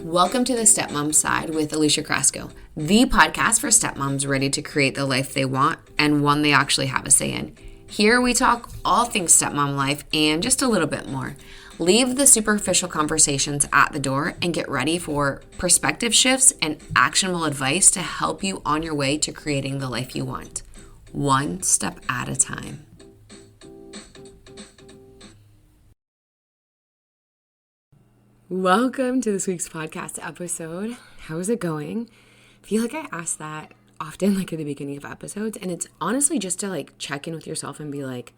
Welcome to the Stepmom Side with Alicia, the podcast for stepmoms ready to create the life they want and one they actually have a say in. Here we talk all things stepmom life and just a little bit more. Leave the superficial conversations at the door and get ready for perspective shifts and actionable advice to help you on your way to creating the life you want, one step at a time. Welcome to this week's podcast episode. How is it going? I feel like I ask that often, like at the beginning of episodes, and it's honestly just to check in with yourself and be like,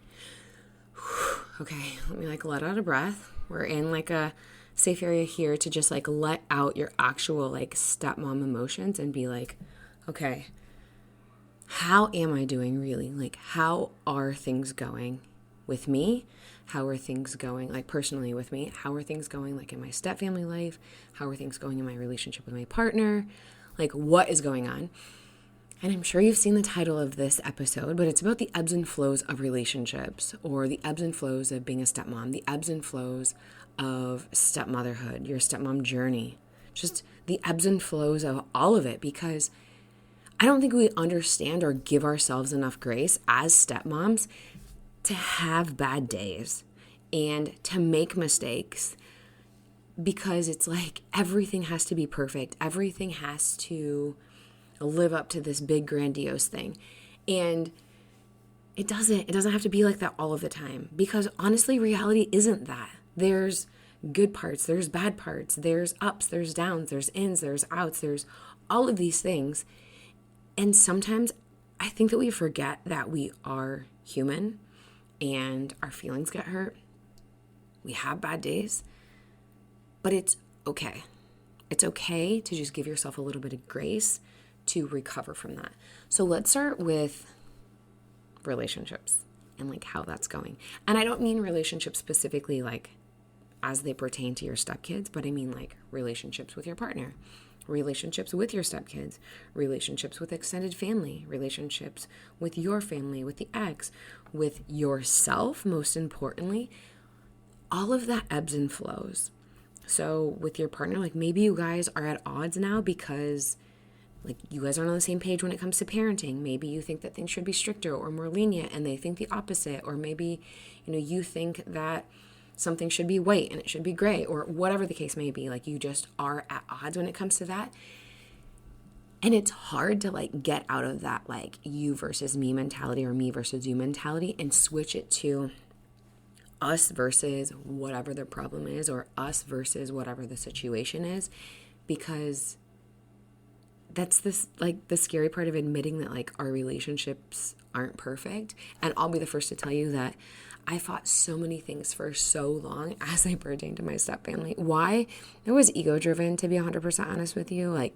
okay, let me let out a breath. We're in a safe area here to just let out your actual stepmom emotions and be like, okay, how am I doing really? How are things going with me? How are things going personally with me? How are things going in my stepfamily life? How are things going in my relationship with my partner? What is going on? And I'm sure you've seen the title of this episode, but it's about the ebbs and flows of relationships, or the ebbs and flows of being a stepmom, the ebbs and flows of stepmotherhood, your stepmom journey, just the ebbs and flows of all of it, because I don't think we understand or give ourselves enough grace as stepmoms to have bad days and to make mistakes, because it's everything has to be perfect. Everything has to live up to this big grandiose thing. And it doesn't have to be like that all of the time, because honestly, reality isn't that. There's good parts, there's bad parts, there's ups, there's downs, there's ins, there's outs, there's all of these things. And sometimes I think that we forget that we are human and our feelings get hurt. We have bad days, but it's okay. It's okay to just give yourself a little bit of grace to recover from that. So let's start with relationships and how that's going. And I don't mean relationships specifically as they pertain to your stepkids, but I mean relationships with your partner, relationships with your stepkids, relationships with extended family, relationships with your family, with the ex, with yourself, most importantly. All of that ebbs and flows. So with your partner, maybe you guys are at odds now because you guys aren't on the same page when it comes to parenting. Maybe you think that things should be stricter or more lenient and they think the opposite. Or maybe, you think that something should be white and it should be gray, or whatever the case may be. You just are at odds when it comes to that. And it's hard to get out of that you versus me mentality or me versus you mentality and switch it to us versus whatever the problem is, or us versus whatever the situation is, because that's this the scary part of admitting that our relationships aren't perfect. And I'll be the first to tell you that I fought so many things for so long as they pertain to my stepfamily. Why? It was ego driven, to be 100% honest with you.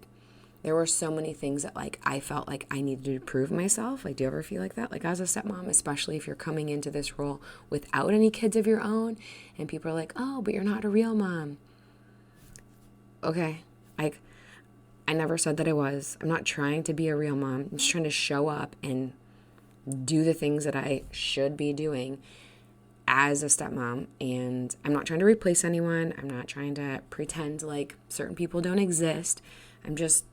There were so many things that I felt I needed to prove myself. Do you ever feel like that? As a stepmom, especially if you're coming into this role without any kids of your own and people are like, oh, but you're not a real mom. Okay. I never said that I was. I'm not trying to be a real mom. I'm just trying to show up and do the things that I should be doing as a stepmom. And I'm not trying to replace anyone. I'm not trying to pretend certain people don't exist. I'm just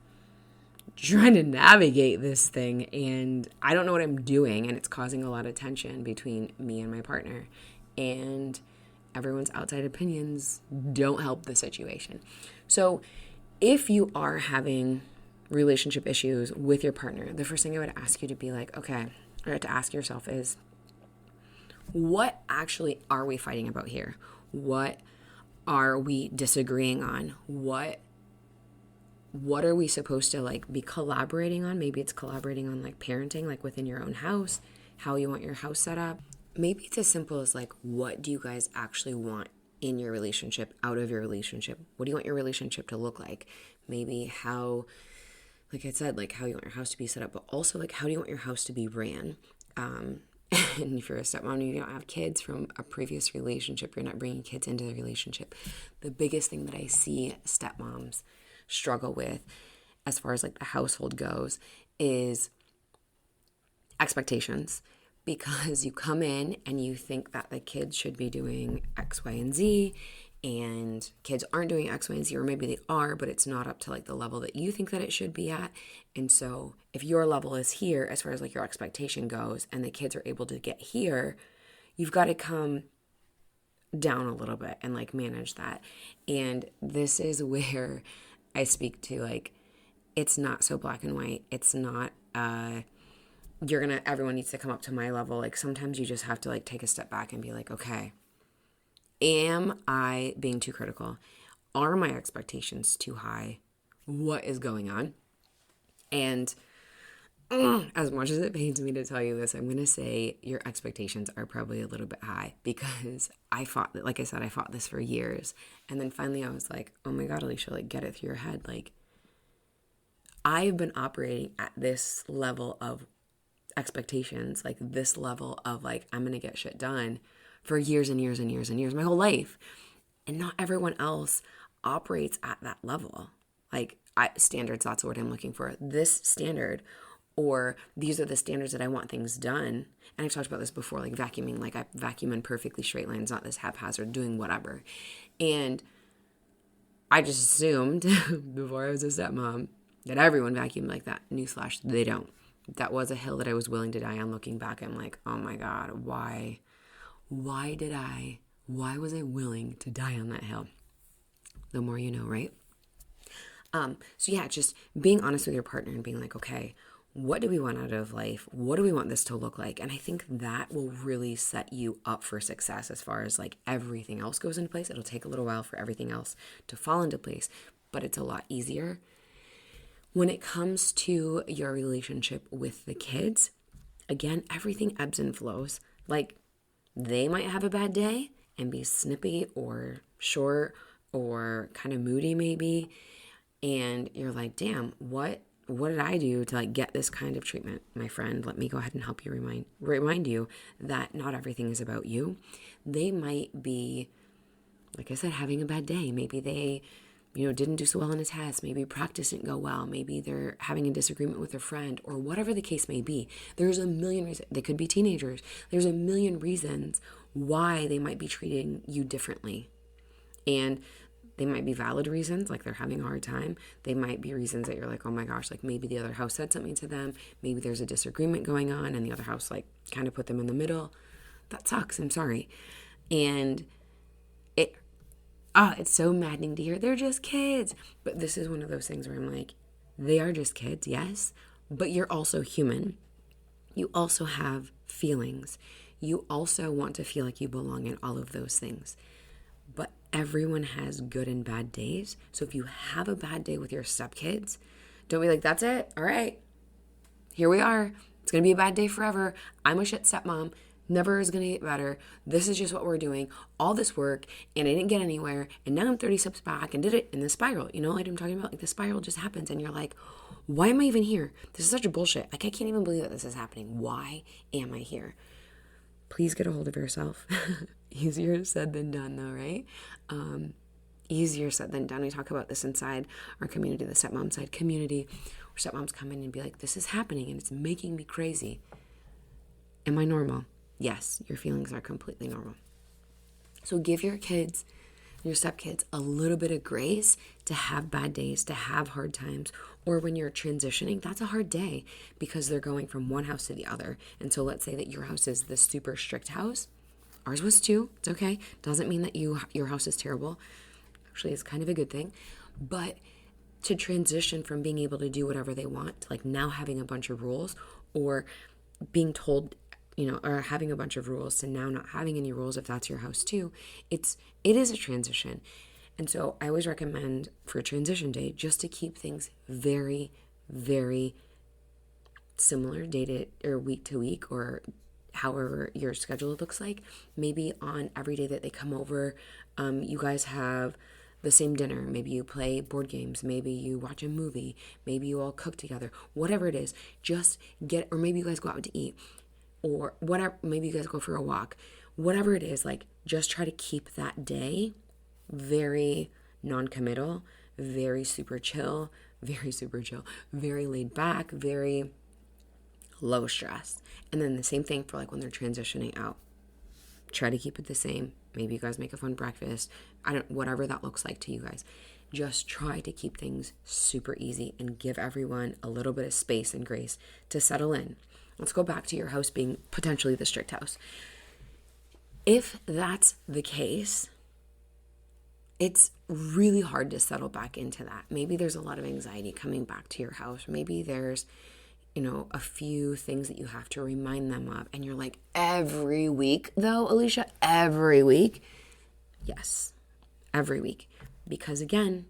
trying to navigate this thing, and I don't know what I'm doing, and it's causing a lot of tension between me and my partner, and everyone's outside opinions don't help the situation. So if you are having relationship issues with your partner, the first thing I would ask you to be okay, or to ask yourself is, what actually are we fighting about here? What are we disagreeing on? What are we supposed to be collaborating on? Maybe it's collaborating on parenting, within your own house, how you want your house set up. Maybe it's as simple as what do you guys actually want in your relationship, out of your relationship? What do you want your relationship to look like? Maybe how, like I said, how you want your house to be set up, but also how do you want your house to be ran? And if you're a stepmom and you don't have kids from a previous relationship, you're not bringing kids into the relationship. The biggest thing that I see stepmoms struggle with as far as the household goes is expectations, because you come in and you think that the kids should be doing X, Y, and Z, and kids aren't doing X, Y, and Z, or maybe they are, but it's not up to like the level that you think that it should be at. And so if your level is here, as far as like your expectation goes, and the kids are able to get here, you've got to come down a little bit and like manage that. And this is where I speak to like, it's not so black and white. It's not, everyone needs to come up to my level. Like sometimes you just have to like take a step back and be like, okay, am I being too critical? Are my expectations too high? What is going on? And as much as it pains me to tell you this, I'm going to say your expectations are probably a little bit high, because I fought this for years. And then finally I was like, oh my God, Alicia, like get it through your head. Like I've been operating at this level of expectations, like this level of like, I'm going to get shit done for years and years and years and years, my whole life. And not everyone else operates at that level. Like standards, that's the word I'm looking for. This standard, or these are the standards that I want things done. And I've talked about this before, like vacuuming, like I vacuum in perfectly straight lines, not this haphazard doing whatever. And I just assumed before I was a stepmom that everyone vacuumed like that. Newsflash, they don't. That was a hill that I was willing to die on. Looking back, I'm like, oh my God, why was I willing to die on that hill? The more you know, right? So yeah, just being honest with your partner and being like, okay, what do we want out of life? What do we want this to look like? And I think that will really set you up for success as far as like everything else goes into place. It'll take a little while for everything else to fall into place, but it's a lot easier. When it comes to your relationship with the kids, again, everything ebbs and flows. Like they might have a bad day and be snippy or short or kind of moody maybe. And you're like, damn, what did I do to like get this kind of treatment? My friend, let me go ahead and help you remind you that not everything is about you. They might be, like I said, having a bad day. Maybe they, didn't do so well in a test. Maybe practice didn't go well. Maybe they're having a disagreement with a friend, or whatever the case may be. There's a million reasons. They could be teenagers. There's a million reasons why they might be treating you differently. And they might be valid reasons, like they're having a hard time. They might be reasons that you're like, oh my gosh, like maybe the other house said something to them. Maybe there's a disagreement going on and the other house like kind of put them in the middle. That sucks. I'm sorry. And it's so maddening to hear they're just kids. But this is one of those things where I'm like, they are just kids, yes, but you're also human. You also have feelings. You also want to feel like you belong in all of those things. But everyone has good and bad days. So if you have a bad day with your stepkids, don't be like, that's it. All right, here we are. It's going to be a bad day forever. I'm a shit stepmom. Never is going to get better. This is just what we're doing. All this work, and I didn't get anywhere. And now I'm 30 steps back and did it in the spiral. You know what I'm talking about? Like the spiral just happens and you're like, why am I even here? This is such a bullshit. Like I can't even believe that this is happening. Why am I here? Please get a hold of yourself. Easier said than done though, right? Easier said than done. We talk about this inside our community, the stepmom side community, where stepmoms come in and be like, this is happening and it's making me crazy. Am I normal? Yes, your feelings are completely normal. So give your kids, your stepkids, a little bit of grace to have bad days, to have hard times, or when you're transitioning, that's a hard day because they're going from one house to the other. And so let's say that your house is the super strict house. Ours was too. It's okay. Doesn't mean that your house is terrible. Actually, it's kind of a good thing. But to transition from being able to do whatever they want to like now having a bunch of rules, or being told, or having a bunch of rules to now not having any rules, if that's your house too, it is a transition. And so I always recommend for a transition day just to keep things very, very similar day to or week to week, or however your schedule looks like. Maybe on every day that they come over, you guys have the same dinner. Maybe you play board games. Maybe you watch a movie. Maybe you all cook together. Whatever it is, or maybe you guys go out to eat, or whatever. Maybe you guys go for a walk. Whatever it is, like just try to keep that day very non-committal, very super chill, very laid back, very low stress. And then the same thing for like when they're transitioning out. Try to keep it the same. Maybe you guys make a fun breakfast. Whatever that looks like to you guys. Just try to keep things super easy and give everyone a little bit of space and grace to settle in. Let's go back to your house being potentially the strict house. If that's the case, it's really hard to settle back into that. Maybe there's a lot of anxiety coming back to your house. Maybe there's, a few things that you have to remind them of. And you're like, every week though, Alicia, every week? Yes, every week. Because again,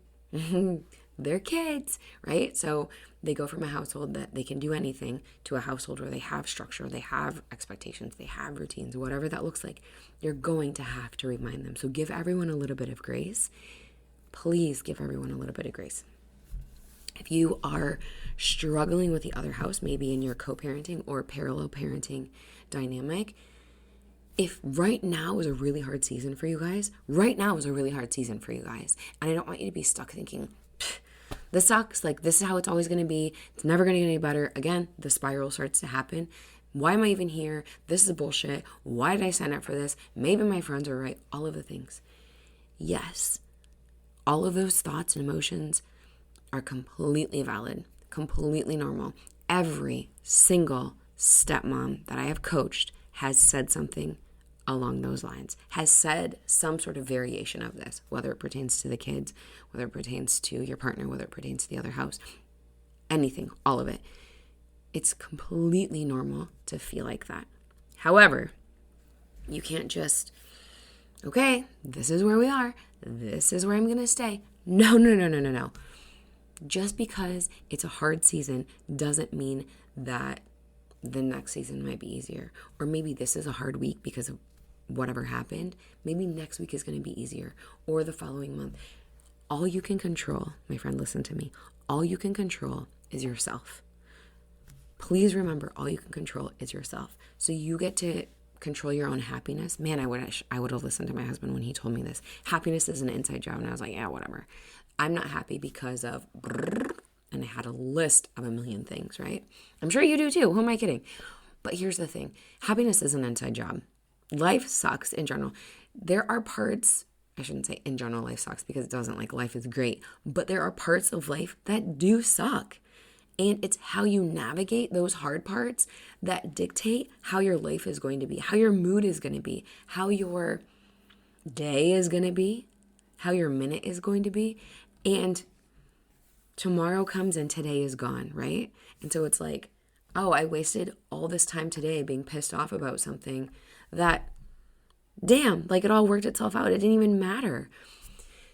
they're kids, right? So they go from a household that they can do anything to a household where they have structure, they have expectations, they have routines, whatever that looks like. You're going to have to remind them. So give everyone a little bit of grace. Please give everyone a little bit of grace. If you are struggling with the other house, maybe in your co-parenting or parallel parenting dynamic, if right now is a really hard season for you guys, and I don't want you to be stuck thinking, this sucks, like this is how it's always going to be, it's never going to get any better. Again, the spiral starts to happen. Why am I even here? This is bullshit. Why did I sign up for this? Maybe my friends are right. All of the things. Yes, all of those thoughts and emotions are completely valid, completely normal. Every single stepmom that I have coached has said something along those lines, has said some sort of variation of this, whether it pertains to the kids, whether it pertains to your partner, whether it pertains to the other house, anything, all of it. It's completely normal to feel like that. However, you can't just, okay, this is where we are, this is where I'm going to stay. No. Just because it's a hard season doesn't mean that the next season might be easier. Or maybe this is a hard week because of whatever happened. Maybe next week is going to be easier, or the following month. All you can control, my friend, listen to me. All you can control is yourself. Please remember, all you can control is yourself. So you get to control your own happiness. Man, I would have listened to my husband when he told me this. Happiness is an inside job. And I was like, yeah, whatever. I'm not happy because of, and I had a list of a million things, right? I'm sure you do too. Who am I kidding? But here's the thing. Happiness is an inside job. Life sucks in general. There are parts, I shouldn't say in general life sucks because it doesn't, like life is great, but there are parts of life that do suck. And it's how you navigate those hard parts that dictate how your life is going to be, how your mood is going to be, how your day is going to be, how your minute is going to be. And tomorrow comes and today is gone, right? And so it's like, oh, I wasted all this time today being pissed off about something that, damn, like it all worked itself out. It didn't even matter.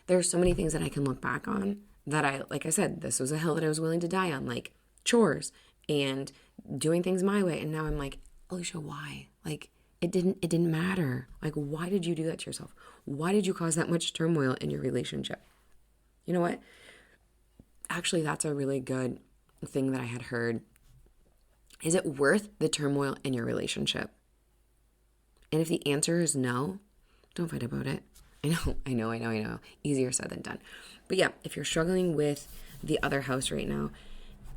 There's so many things that I can look back on that like I said, this was a hill that I was willing to die on, like chores and doing things my way. And now I'm like, Alicia, why? Like it didn't matter. Like, why did you do that to yourself? Why did you cause that much turmoil in your relationship? You know what? Actually, that's a really good thing that I had heard. Is it worth the turmoil in your relationship? And if the answer is no, don't fight about it. I know. Easier said than done. But yeah, if you're struggling with the other house right now,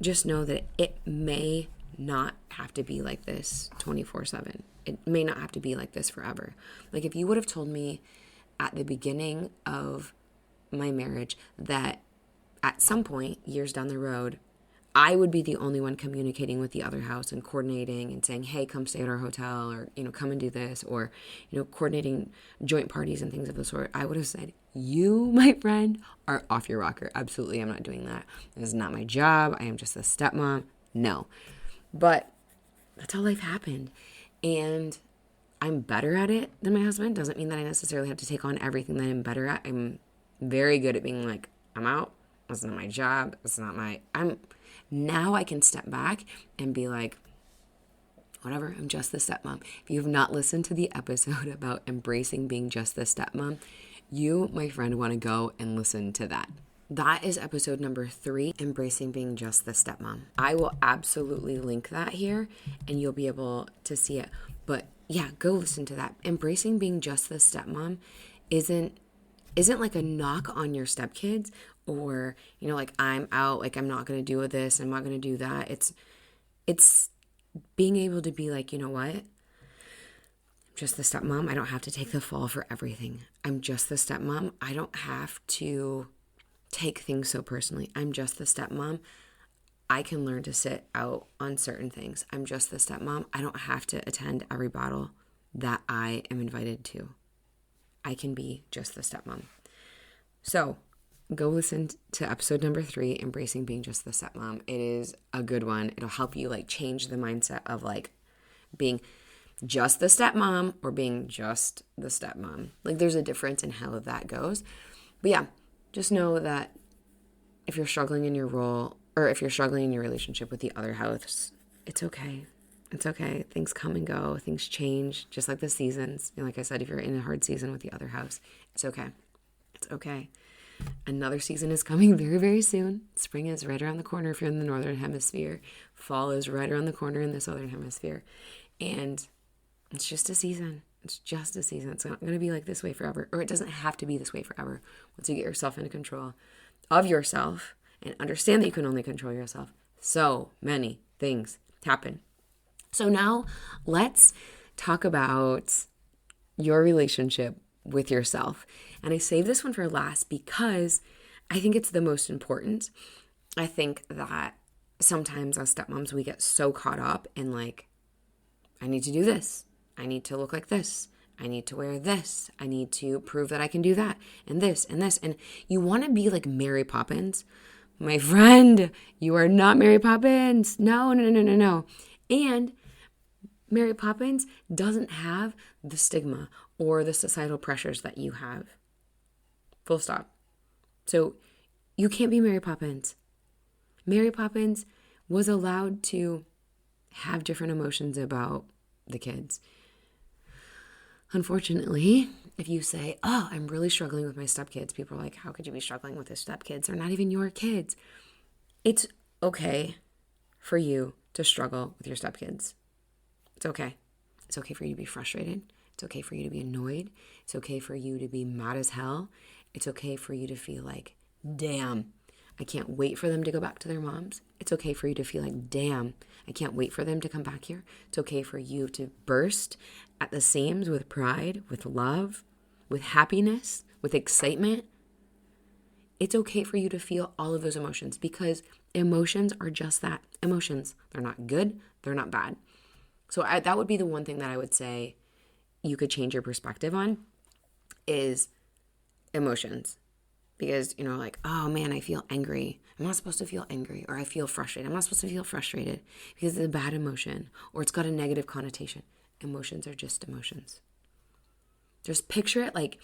just know that it may not have to be like this 24/7. It may not have to be like this forever. Like if you would have told me at the beginning of my marriage that at some point, years down the road, I would be the only one communicating with the other house and coordinating and saying, hey, come stay at our hotel, or, come and do this, or, coordinating joint parties and things of the sort, I would have said, you, my friend, are off your rocker. Absolutely, I'm not doing that. This is not my job. I am just a stepmom. No. But that's how life happened. And I'm better at it than my husband. Doesn't mean that I necessarily have to take on everything that I'm better at. I'm very good at being like, I'm out. It's not my job. Now I can step back and be like, whatever, I'm just the stepmom. If you have not listened to the episode about embracing being just the stepmom, you, my friend, want to go and listen to that. That is episode number 3, embracing being just the stepmom. I will absolutely link that here and you'll be able to see it. But yeah, go listen to that. Embracing being just the stepmom isn't like a knock on your stepkids, or, like I'm out, like I'm not going to do this, I'm not going to do that. It's being able to be like, you know what? I'm just the stepmom. I don't have to take the fall for everything. I'm just the stepmom. I don't have to take things so personally. I'm just the stepmom. I can learn to sit out on certain things. I'm just the stepmom. I don't have to attend every battle that I am invited to. I can be just the stepmom. So go listen to episode number 3, Embracing Being Just the Stepmom. It is a good one. It'll help you like change the mindset of like being just the stepmom or being just the stepmom. Like there's a difference in how that goes. But yeah, just know that if you're struggling in your role or if you're struggling in your relationship with the other house, it's okay. It's okay. Things come and go. Things change, just like the seasons. And like I said, if you're in a hard season with the other house, it's okay. It's okay. Another season is coming very, very soon. Spring is right around the corner if you're in the northern hemisphere. Fall is right around the corner in the southern hemisphere. And it's just a season. It's just a season. It's not going to be like this way forever. Or it doesn't have to be this way forever. Once you get yourself into control of yourself and understand that you can only control yourself, so many things happen. So now let's talk about your relationship with yourself. And I saved this one for last because I think it's the most important. I think that sometimes as stepmoms, we get so caught up in like, I need to do this. I need to look like this. I need to wear this. I need to prove that I can do that and this and this. And you want to be like Mary Poppins. My friend, you are not Mary Poppins. No. And Mary Poppins doesn't have the stigma or the societal pressures that you have. Full stop. So you can't be Mary Poppins. Mary Poppins was allowed to have different emotions about the kids. Unfortunately, if you say, oh, I'm really struggling with my stepkids, people are like, how could you be struggling with the stepkids? They're not even your kids. It's okay for you to struggle with your stepkids. It's okay. It's okay for you to be frustrated. It's okay for you to be annoyed. It's okay for you to be mad as hell. It's okay for you to feel like, damn, I can't wait for them to go back to their moms. It's okay for you to feel like, damn, I can't wait for them to come back here. It's okay for you to burst at the seams with pride, with love, with happiness, with excitement. It's okay for you to feel all of those emotions because emotions are just that, emotions. They're not good. They're not bad. So that would be the one thing that I would say you could change your perspective on is emotions. Because, like, oh man, I feel angry. I'm not supposed to feel angry. Or I feel frustrated. I'm not supposed to feel frustrated because it's a bad emotion or it's got a negative connotation. Emotions are just emotions. Just picture it like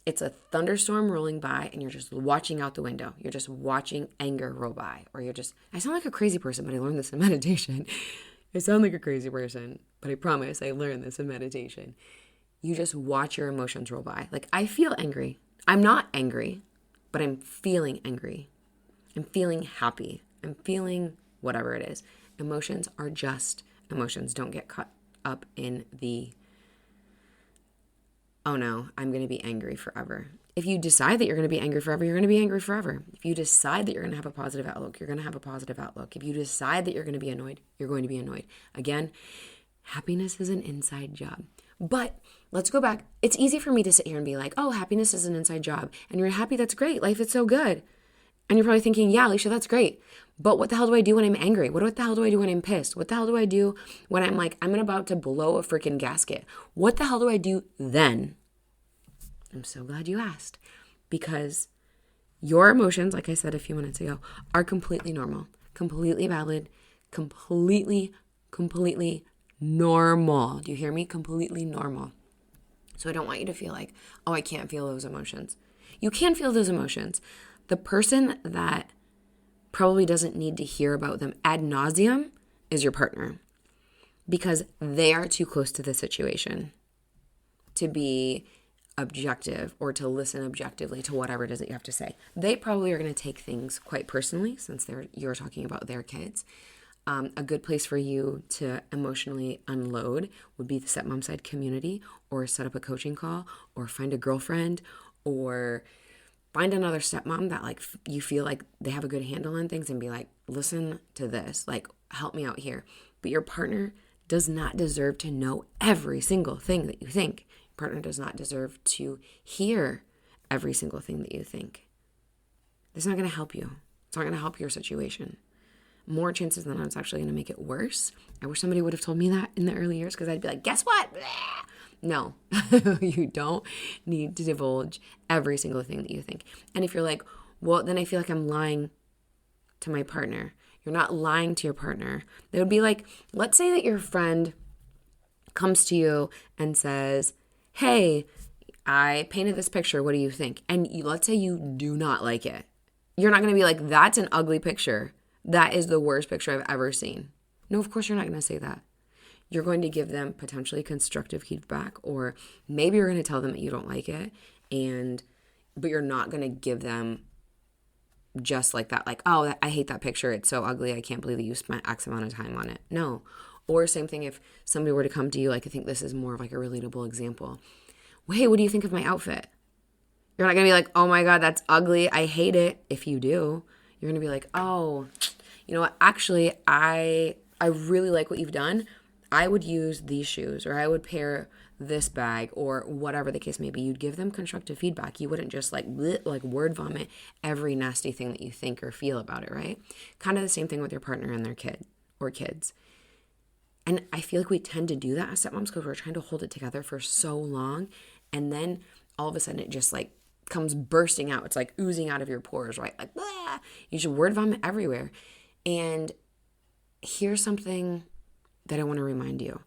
it's a thunderstorm rolling by and you're just watching out the window. You're just watching anger roll by. Or I sound like a crazy person, but I learned this in meditation. I sound like a crazy person, but I promise I learned this in meditation. You just watch your emotions roll by. Like, I feel angry. I'm not angry, but I'm feeling angry. I'm feeling happy. I'm feeling whatever it is. Emotions are just emotions. Don't get caught up in the, oh no, I'm going to be angry forever. If you decide that you're going to be angry forever, you're going to be angry forever. If you decide that you're going to have a positive outlook, you're going to have a positive outlook. If you decide that you're going to be annoyed, you're going to be annoyed. Again, happiness is an inside job. But let's go back. It's easy for me to sit here and be like, oh, happiness is an inside job. And you're happy, that's great. Life is so good. And you're probably thinking, yeah, Alicia, that's great. But what the hell do I do when I'm angry? What the hell do I do when I'm pissed? What the hell do I do when I'm like, I'm about to blow a freaking gasket? What the hell do I do then? I'm so glad you asked. Because your emotions, like I said a few minutes ago, are completely normal, completely valid, completely normal. Do you hear me? Completely normal. So I don't want you to feel like, oh, I can't feel those emotions. You can feel those emotions. The person that probably doesn't need to hear about them ad nauseum is your partner because they are too close to the situation to be objective or to listen objectively to whatever it is that you have to say. They probably are going to take things quite personally since you're talking about their kids. A good place for you to emotionally unload would be the Stepmom Side community, or set up a coaching call, or find a girlfriend, or find another stepmom that like you feel like they have a good handle on things and be like, listen to this, like help me out here. But your partner does not deserve to know every single thing that you think. Your partner does not deserve to hear every single thing that you think. It's not going to help you. It's not going to help your situation. More chances than not, it's actually going to make it worse. I wish somebody would have told me that in the early years, because I'd be like, guess what? No, you don't need to divulge every single thing that you think. And if you're like, well, then I feel like I'm lying to my partner. You're not lying to your partner. It would be like, let's say that your friend comes to you and says, hey, I painted this picture. What do you think? And let's say you do not like it. You're not going to be like, that's an ugly picture. That is the worst picture I've ever seen. No, of course you're not going to say that. You're going to give them potentially constructive feedback, or maybe you're going to tell them that you don't like it, but you're not going to give them just like that, like, oh, I hate that picture. It's so ugly. I can't believe that you spent X amount of time on it. No. Or same thing if somebody were to come to you, like I think this is more of like a relatable example. Well, hey, what do you think of my outfit? You're not going to be like, oh my God, that's ugly. I hate it. If you do, you're going to be like, oh, you know what? Actually, I really like what you've done. I would use these shoes, or I would pair this bag, or whatever the case may be. You'd give them constructive feedback. You wouldn't just like word vomit every nasty thing that you think or feel about it, right? Kind of the same thing with your partner and their kid or kids. And I feel like we tend to do that as stepmoms because we're trying to hold it together for so long. And then all of a sudden it just like comes bursting out. It's like oozing out of your pores, right? Like, blah! You just word vomit everywhere. And here's something that I want to remind you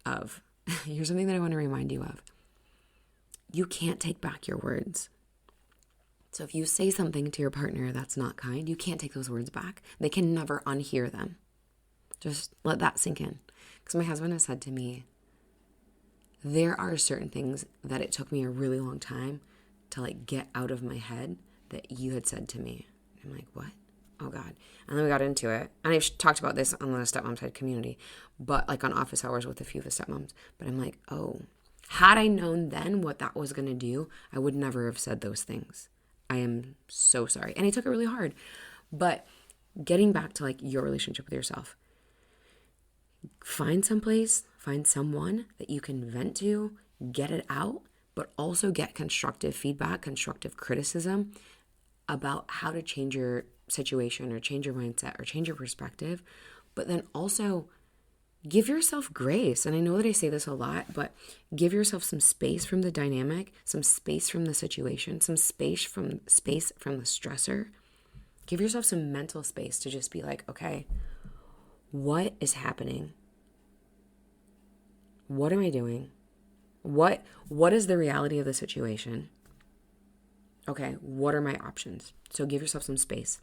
of. Here's something that I want to remind you of. You can't take back your words. So if you say something to your partner that's not kind, you can't take those words back. They can never unhear them. Just let that sink in. Because my husband has said to me, there are certain things that it took me a really long time to like get out of my head that you had said to me. I'm like, what? Oh God. And then we got into it. And I've talked about this on the Stepmom Side community, but like on office hours with a few of the stepmoms. But I'm like, oh, had I known then what that was going to do, I would never have said those things. I am so sorry. And I took it really hard. But getting back to like your relationship with yourself, find someone that you can vent to, get it out, but also get constructive feedback, constructive criticism about how to change your situation or change your mindset or change your perspective. But then also give yourself grace. And I know that I say this a lot, but give yourself some space from the dynamic, some space from the situation, some space from the stressor. Give yourself some mental space to just be like, okay, what is happening? What am I doing? What is the reality of the situation? Okay, what are my options? So give yourself some space.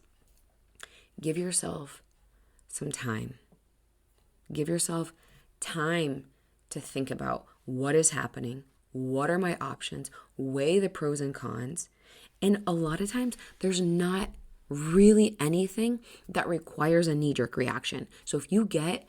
Give yourself some time. Give yourself time to think about what is happening, what are my options, weigh the pros and cons. And a lot of times there's not really anything that requires a knee-jerk reaction. So if you get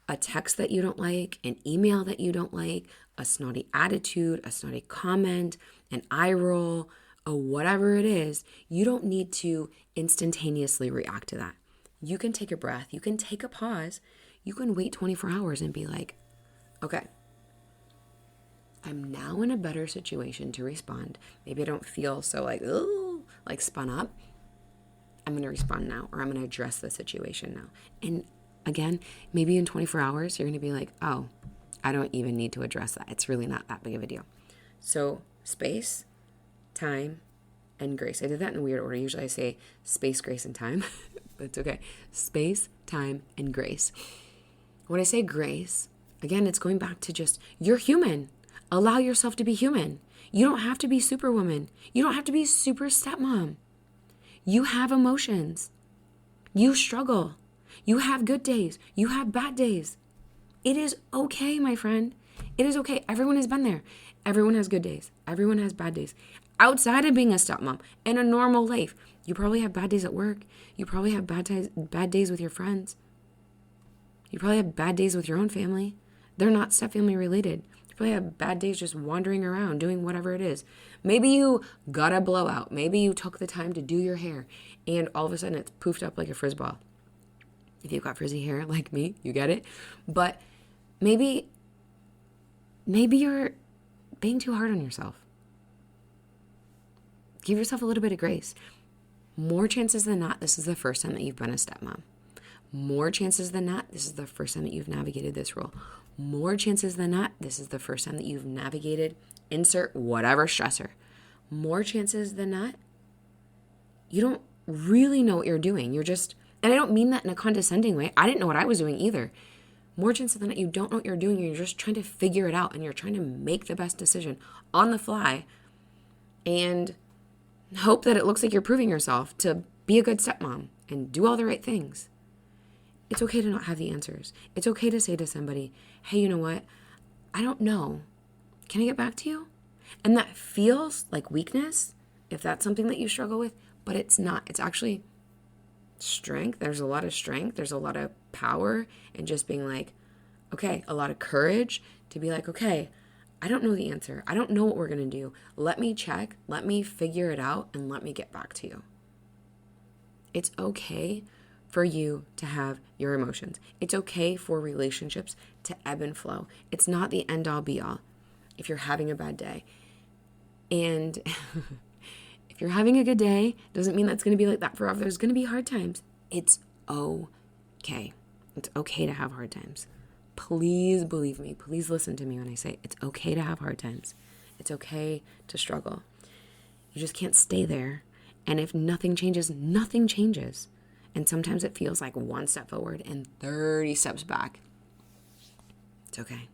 a text that you don't like, an email that you don't like, a snotty attitude, a snotty comment, an eye roll, or whatever it is, you don't need to instantaneously react to that. You can take a breath. You can take a pause. You can wait 24 hours and be like, okay, I'm now in a better situation to respond. Maybe I don't feel so like spun up. I'm going to respond now, or I'm going to address the situation now. And again, maybe in 24 hours, you're going to be like, oh, I don't even need to address that. It's really not that big of a deal. So space, time, and grace. I did that in a weird order. Usually I say space, grace, and time, but it's okay. Space, time, and grace. When I say grace, again, it's going back to just, you're human. Allow yourself to be human. You don't have to be superwoman. You don't have to be super stepmom. You have emotions. You struggle. You have good days. You have bad days. It is okay, my friend. It is okay. Everyone has been there. Everyone has good days. Everyone has bad days. Outside of being a stepmom, in a normal life, you probably have bad days at work. You probably have bad days with your friends. You probably have bad days with your own family. They're not stepfamily related. You probably have bad days just wandering around, doing whatever it is. Maybe you got a blowout. Maybe you took the time to do your hair, and all of a sudden it's poofed up like a frisbee ball. If you've got frizzy hair like me, you get it. But maybe you're being too hard on yourself. Give yourself a little bit of grace. More chances than not, this is the first time that you've been a stepmom. More chances than not, this is the first time that you've navigated this role. More chances than not, this is the first time that you've navigated insert whatever stressor. More chances than not, you don't really know what you're doing. You're just, and I don't mean that in a condescending way. I didn't know what I was doing either. More chances than not, you don't know what you're doing. You're just trying to figure it out and you're trying to make the best decision on the fly and hope that it looks like you're proving yourself to be a good stepmom and do all the right things. It's okay to not have the answers. It's okay to say to somebody, hey, you know what? I don't know. Can I get back to you? And that feels like weakness if that's something that you struggle with, but it's not. It's actually strength. There's a lot of strength. There's a lot of power in just being like, okay, a lot of courage to be like, okay, I don't know the answer. I don't know what we're going to do. Let me check. Let me figure it out and let me get back to you. It's okay for you to have your emotions. It's okay for relationships to ebb and flow. It's not the end all be all if you're having a bad day. And if you're having a good day, doesn't mean that's going to be like that forever. There's going to be hard times. It's okay. It's okay to have hard times. Please believe me. Please listen to me when I say it's okay to have hard times. It's okay to struggle. You just can't stay there. And if nothing changes, nothing changes. And sometimes it feels like one step forward and 30 steps back. It's okay.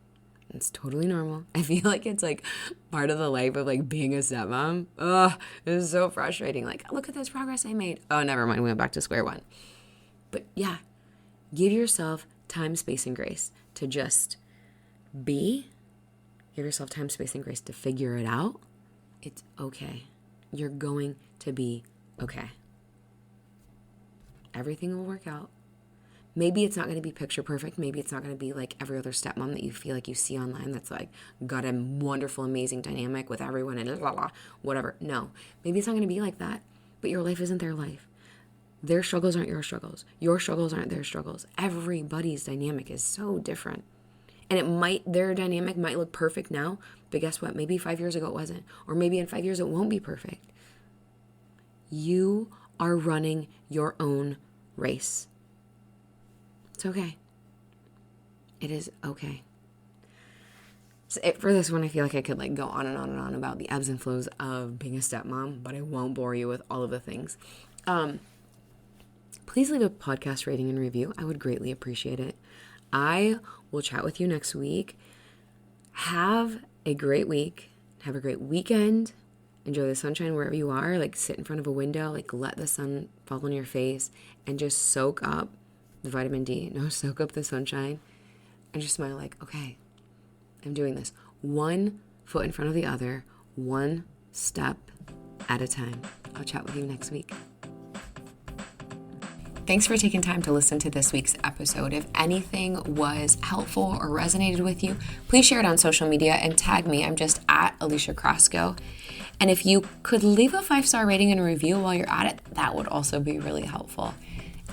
It's totally normal. I feel like it's like part of the life of like being a stepmom. Ugh, it is so frustrating. Like, look at this progress I made. Oh, never mind. We went back to square one. But yeah, give yourself time, space, and grace to just be. Give yourself time, space, and grace to figure it out. It's okay. You're going to be okay. Everything will work out. Maybe it's not going to be picture perfect. Maybe it's not going to be like every other stepmom that you feel like you see online that's like got a wonderful, amazing dynamic with everyone and blah, blah, whatever. No, maybe it's not going to be like that, but your life isn't their life. Their struggles aren't your struggles. Your struggles aren't their struggles. Everybody's dynamic is so different. And their dynamic might look perfect now, but guess what? Maybe 5 years ago it wasn't. Or maybe in 5 years it won't be perfect. You are running your own race. It's okay. It is okay. So for this one, I feel like I could like go on and on and on about the ebbs and flows of being a stepmom, but I won't bore you with all of the things. Please leave a podcast rating and review. I would greatly appreciate it. I will chat with you next week. Have a great week. Have a great weekend. Enjoy the sunshine wherever you are. Like sit in front of a window, like let the sun fall on your face and just soak up the vitamin D. No, soak up the sunshine and just smile like, okay, I'm doing this. One foot in front of the other, one step at a time. I'll chat with you next week. Thanks for taking time to listen to this week's episode. If anything was helpful or resonated with you, please share it on social media and tag me. I'm just at Alicia Crosco. And if you could leave a 5-star rating and review while you're at it, that would also be really helpful.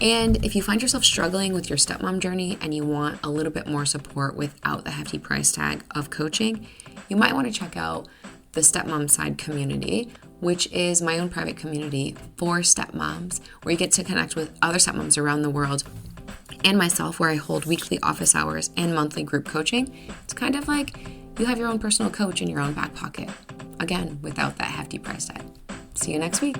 And if you find yourself struggling with your stepmom journey and you want a little bit more support without the hefty price tag of coaching, you might want to check out the Stepmom Side community, which is my own private community for stepmoms, where you get to connect with other stepmoms around the world and myself, where I hold weekly office hours and monthly group coaching. It's kind of like you have your own personal coach in your own back pocket. Again, without that hefty price tag. See you next week.